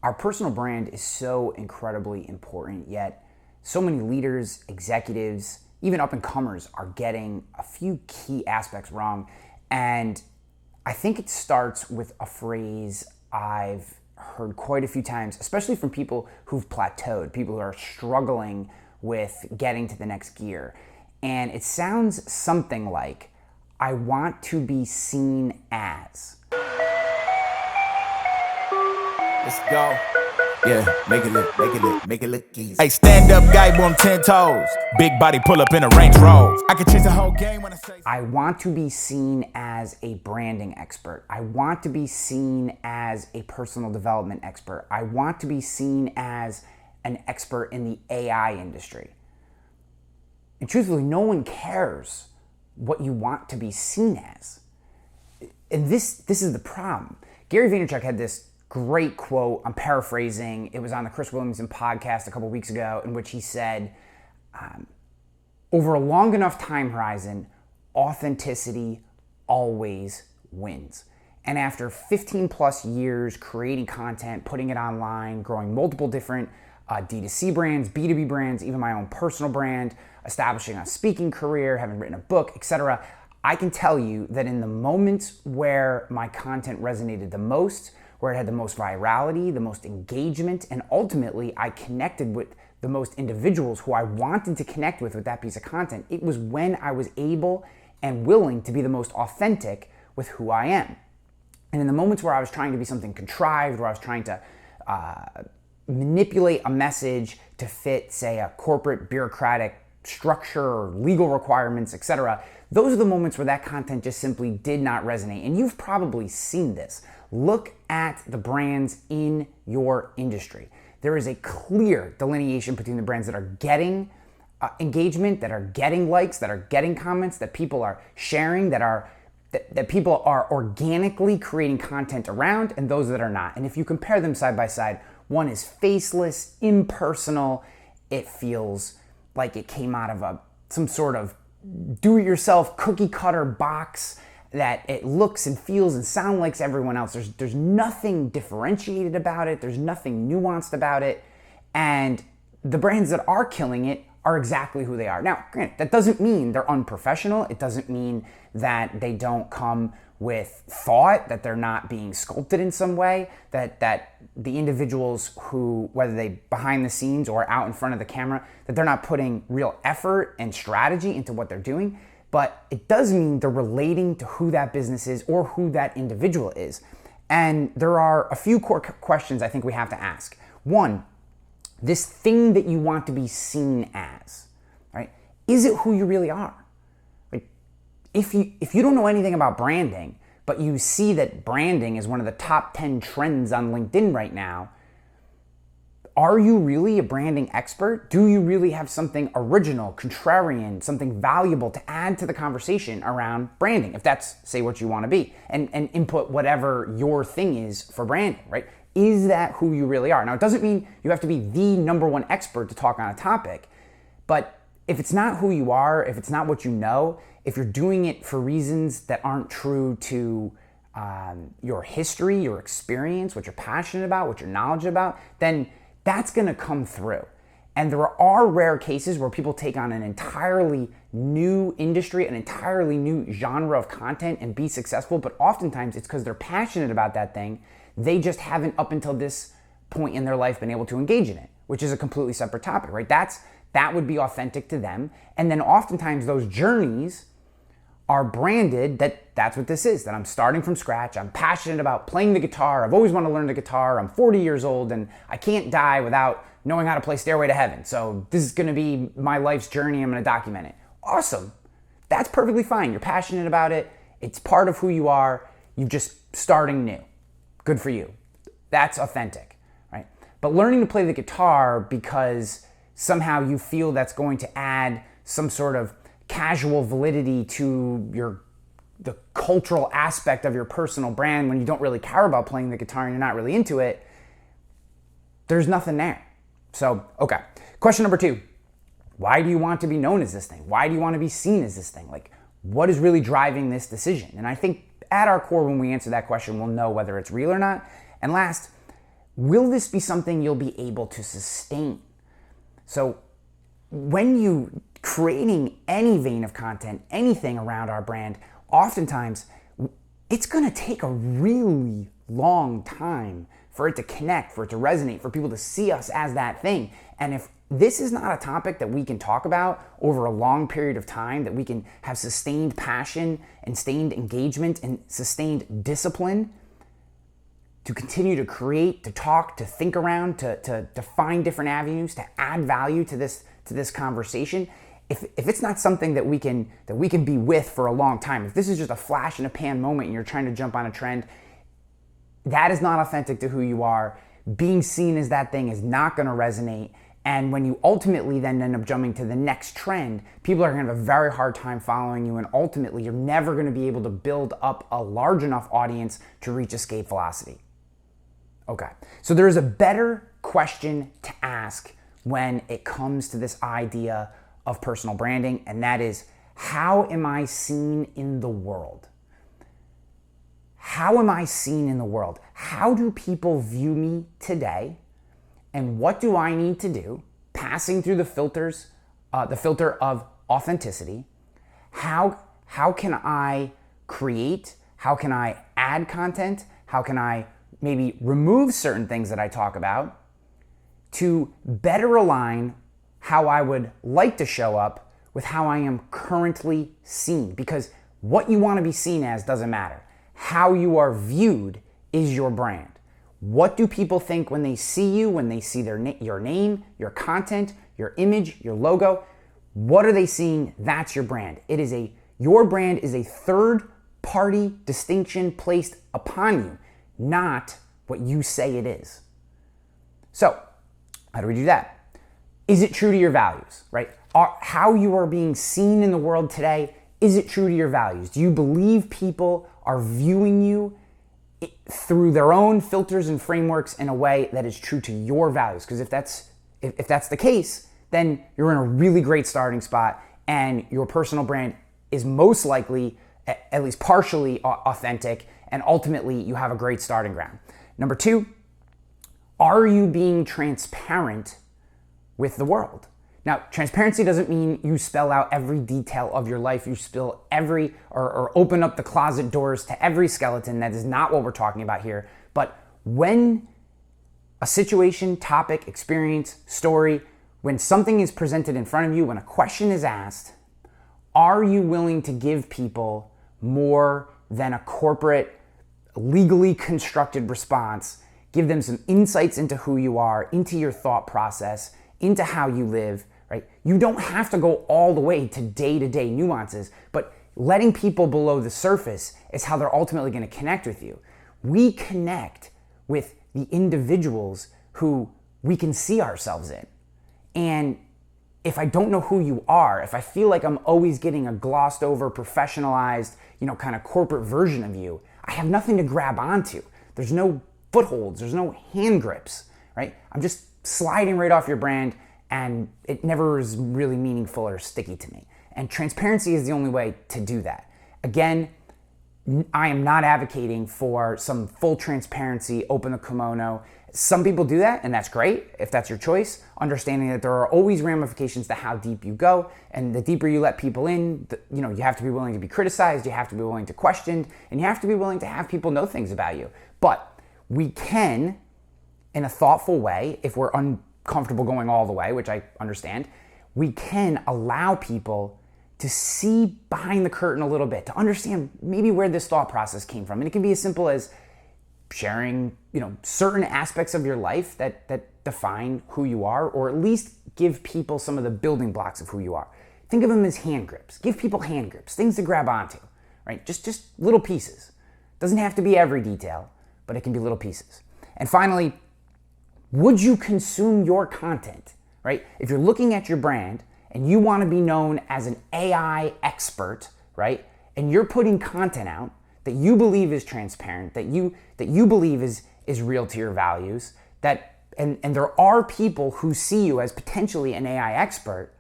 Our personal brand is so incredibly important, yet so many leaders, executives, even up and comers are getting a few key aspects wrong. And I think it starts with a phrase I've heard quite a few times, especially from people who've plateaued, people who are struggling with getting to the next gear. And it sounds something like, I want to be seen as. Let's go. Yeah, make it look easy. Hey, stand up guy on 10 toes. Big body pull up in a Range Rover. I can change the whole game when I say. I want to be seen as a branding expert. I want to be seen as a personal development expert. I want to be seen as an expert in the AI industry. And truthfully, no one cares what you want to be seen as. And this is the problem. Gary Vaynerchuk had this great quote, I'm paraphrasing, it was on the Chris Williamson podcast a couple weeks ago, in which he said, over a long enough time horizon, authenticity always wins. And after 15 plus years creating content, putting it online, growing multiple different D2C brands, B2B brands, even my own personal brand, establishing a speaking career, having written a book, etc., I can tell you that in the moments where my content resonated the most, where it had the most virality, the most engagement, and ultimately I connected with the most individuals who I wanted to connect with that piece of content, it was when I was able and willing to be the most authentic with who I am. And in the moments where I was trying to be something contrived, where I was trying to manipulate a message to fit, say, a corporate bureaucratic structure or legal requirements, etc., those are the moments where that content just simply did not resonate. And you've probably seen this. Look at the brands in your industry. There is a clear delineation between the brands that are getting engagement, that are getting likes, that are getting comments, that people are sharing, that people are organically creating content around, and those that are not. And if you compare them side by side, one is faceless, impersonal. It feels like it came out of some sort of do-it-yourself cookie cutter box, that it looks and feels and sounds like everyone else. There's nothing differentiated about it. There's nothing nuanced about it. And the brands that are killing it are exactly who they are. Now, granted, that doesn't mean they're unprofessional. It doesn't mean that they don't come with thought, that they're not being sculpted in some way, that the individuals who, whether they behind the scenes or out in front of the camera, that they're not putting real effort and strategy into what they're doing. But it does mean they're relating to who that business is or who that individual is. And there are a few core questions I think we have to ask. One, this thing that you want to be seen as, right? Is it who you really are? Like, if you don't know anything about branding, but you see that branding is one of the top 10 trends on LinkedIn right now, are you really a branding expert? Do you really have something original, contrarian, something valuable to add to the conversation around branding? If that's, say, what you want to be, and input whatever your thing is for branding, right? Is that who you really are? Now, it doesn't mean you have to be the number one expert to talk on a topic, but if it's not who you are, if it's not what you know, if you're doing it for reasons that aren't true to your history, your experience, what you're passionate about, what you're knowledgeable about, then that's gonna come through. And there are rare cases where people take on an entirely new industry, an entirely new genre of content and be successful, but oftentimes it's because they're passionate about that thing. They just haven't, up until this point in their life, been able to engage in it, which is a completely separate topic, right? That would be authentic to them. And then oftentimes those journeys are branded that's what this is, that I'm starting from scratch. I'm passionate about playing the guitar. I've always wanted to learn the guitar. I'm 40 years old and I can't die without knowing how to play Stairway to Heaven. So this is gonna be my life's journey. I'm gonna document it. Awesome. That's perfectly fine. You're passionate about it. It's part of who you are. You're just starting new. Good for you. That's authentic, right? But learning to play the guitar because somehow you feel that's going to add some sort of casual validity to the cultural aspect of your personal brand when you don't really care about playing the guitar and you're not really into it, there's nothing there. So, okay. Question number 2. Why do you want to be known as this thing? Why do you want to be seen as this thing? Like, what is really driving this decision? And I think at our core, when we answer that question, we'll know whether it's real or not. And last, will this be something you'll be able to sustain? So when you creating any vein of content, anything around our brand, oftentimes it's going to take a really long time for it to connect, for it to resonate, for people to see us as that thing. And if this is not a topic that we can talk about over a long period of time, that we can have sustained passion and sustained engagement and sustained discipline to continue to create, to talk, to think around, to find different avenues, to add value to this conversation. If it's not something that we can be with for a long time, if this is just a flash in a pan moment and you're trying to jump on a trend, that is not authentic to who you are. Being seen as that thing is not going to resonate. And when you ultimately then end up jumping to the next trend, people are going to have a very hard time following you, and ultimately you're never going to be able to build up a large enough audience to reach escape velocity. Okay, so there is a better question to ask when it comes to this idea of personal branding, and that is, how am I seen in the world? How am I seen in the world? How do people view me today? And what do I need to do, passing through the filter of authenticity? How can I create? How can I add content? How can I maybe remove certain things that I talk about to better align how I would like to show up with how I am currently seen? Because what you want to be seen as doesn't matter. How you are viewed is your brand. What do people think when they see you, when they see your name, your content, your image, your logo? What are they seeing? That's your brand. Your brand is a third-party distinction placed upon you, not what you say it is. So, how do we do that? Is it true to your values, right? How you are being seen in the world today, is it true to your values? Do you believe people are viewing you through their own filters and frameworks in a way that is true to your values? Because if that's the case, then you're in a really great starting spot, and your personal brand is most likely at least partially authentic, and ultimately you have a great starting ground. Number two, are you being transparent with the world? Now, transparency doesn't mean you spell out every detail of your life, you spill every, or open up the closet doors to every skeleton. That is not what we're talking about here. But when a situation, topic, experience, story, when something is presented in front of you, when a question is asked, are you willing to give people more than a corporate, legally constructed response? Give them some insights into who you are, into your thought process, into how you live, right? You don't have to go all the way to day-to-day nuances, but letting people below the surface is how they're ultimately going to connect with you. We connect with the individuals who we can see ourselves in. And if I don't know who you are, if I feel like I'm always getting a glossed over, professionalized, kind of corporate version of you, I have nothing to grab onto. There's no footholds, there's no hand grips, right? I'm just sliding right off your brand, and it never is really meaningful or sticky to me. And transparency is the only way to do that. Again, I am not advocating for some full transparency, open the kimono. Some people do that, and that's great if that's your choice, understanding that there are always ramifications to how deep you go, and the deeper you let people in, you have to be willing to be criticized, you have to be willing to question, and you have to be willing to have people know things about you. But we can, in a thoughtful way, if we're uncomfortable going all the way, which I understand, we can allow people to see behind the curtain a little bit, to understand maybe where this thought process came from. And it can be as simple as sharing, certain aspects of your life that define who you are, or at least give people some of the building blocks of who you are. Think of them as hand grips. Give people hand grips, things to grab onto, right? Just little pieces. Doesn't have to be every detail, but it can be little pieces. And finally, would you consume your content, right? If you're looking at your brand and you want to be known as an AI expert, right? And you're putting content out that you believe is transparent, that you believe is real to your values, and there are people who see you as potentially an AI expert,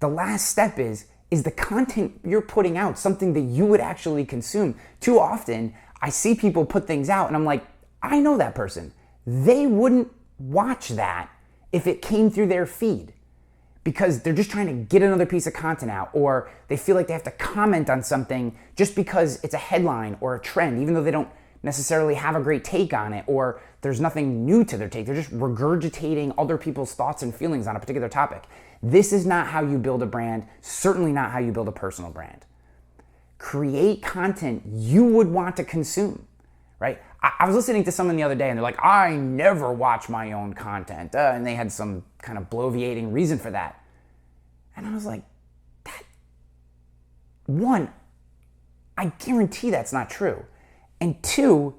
the last step is the content you're putting out something that you would actually consume? Too often, I see people put things out and I'm like, I know that person. they wouldn't watch that if it came through their feed, because they're just trying to get another piece of content out, or they feel like they have to comment on something just because it's a headline or a trend, even though they don't necessarily have a great take on it, or there's nothing new to their take. They're just regurgitating other people's thoughts and feelings on a particular topic. This is not how you build a brand, certainly not how you build a personal brand. Create content you would want to consume, right? I was listening to someone the other day and they're like, I never watch my own content. And they had some kind of bloviating reason for that. And I was like, one, I guarantee that's not true. And two,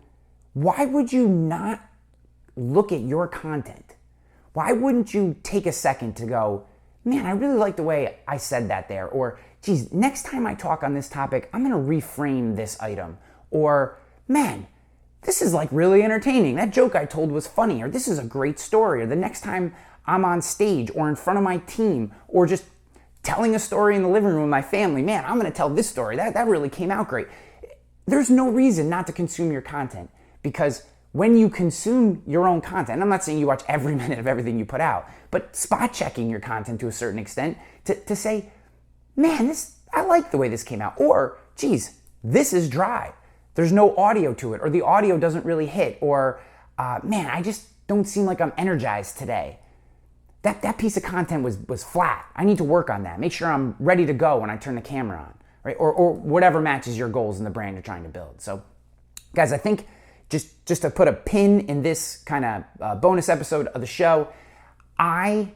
why would you not look at your content? Why wouldn't you take a second to go, man, I really like the way I said that there. Or, geez, next time I talk on this topic, I'm going to reframe this item. Or, man, this is like really entertaining. That joke I told was funny. Or this is a great story. Or the next time I'm on stage or in front of my team or just telling a story in the living room with my family, man, I'm going to tell this story. That really came out great. There's no reason not to consume your content, because when you consume your own content, and I'm not saying you watch every minute of everything you put out, but spot checking your content to a certain extent to say, man, I like the way this came out. Or, geez, this is dry. There's no audio to it, or the audio doesn't really hit, or man, I just don't seem like I'm energized today. That piece of content was flat. I need to work on that. Make sure I'm ready to go when I turn the camera on, right? Or whatever matches your goals in the brand you're trying to build. So, guys, I think just to put a pin in this kind of bonus episode of the show, I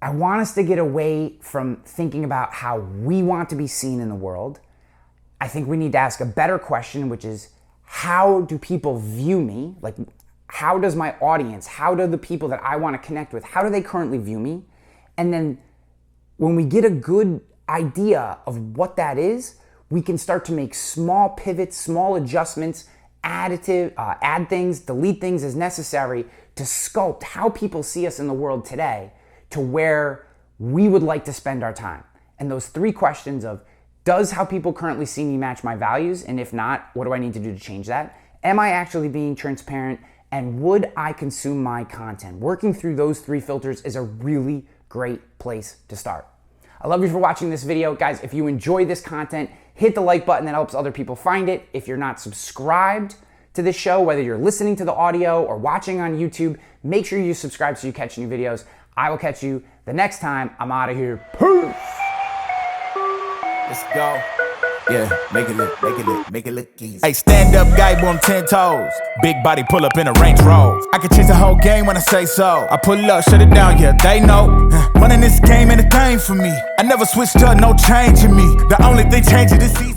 want us to get away from thinking about how we want to be seen in the world. I think we need to ask a better question, which is, how do people view me? Like, how does my audience, how do the people that I want to connect with, how do they currently view me? And then when we get a good idea of what that is, we can start to make small pivots, small adjustments, add things, delete things as necessary to sculpt how people see us in the world today to where we would like to spend our time. And those three questions of, does how people currently see me match my values? And if not, what do I need to do to change that? Am I actually being transparent? And would I consume my content? Working through those three filters is a really great place to start. I love you for watching this video. Guys, if you enjoy this content, hit the like button. That helps other people find it. If you're not subscribed to this show, whether you're listening to the audio or watching on YouTube, make sure you subscribe so you catch new videos. I will catch you the next time. I'm out of here. Peace. Let's go. Yeah, make it look easy. Hey, stand up guy on 10 toes. Big body pull up in a Range Rover. I can change the whole game when I say so. I pull up, shut it down, yeah, they know. Running this game ain't a thing for me. I never switched up, no change in me. The only thing changing this season.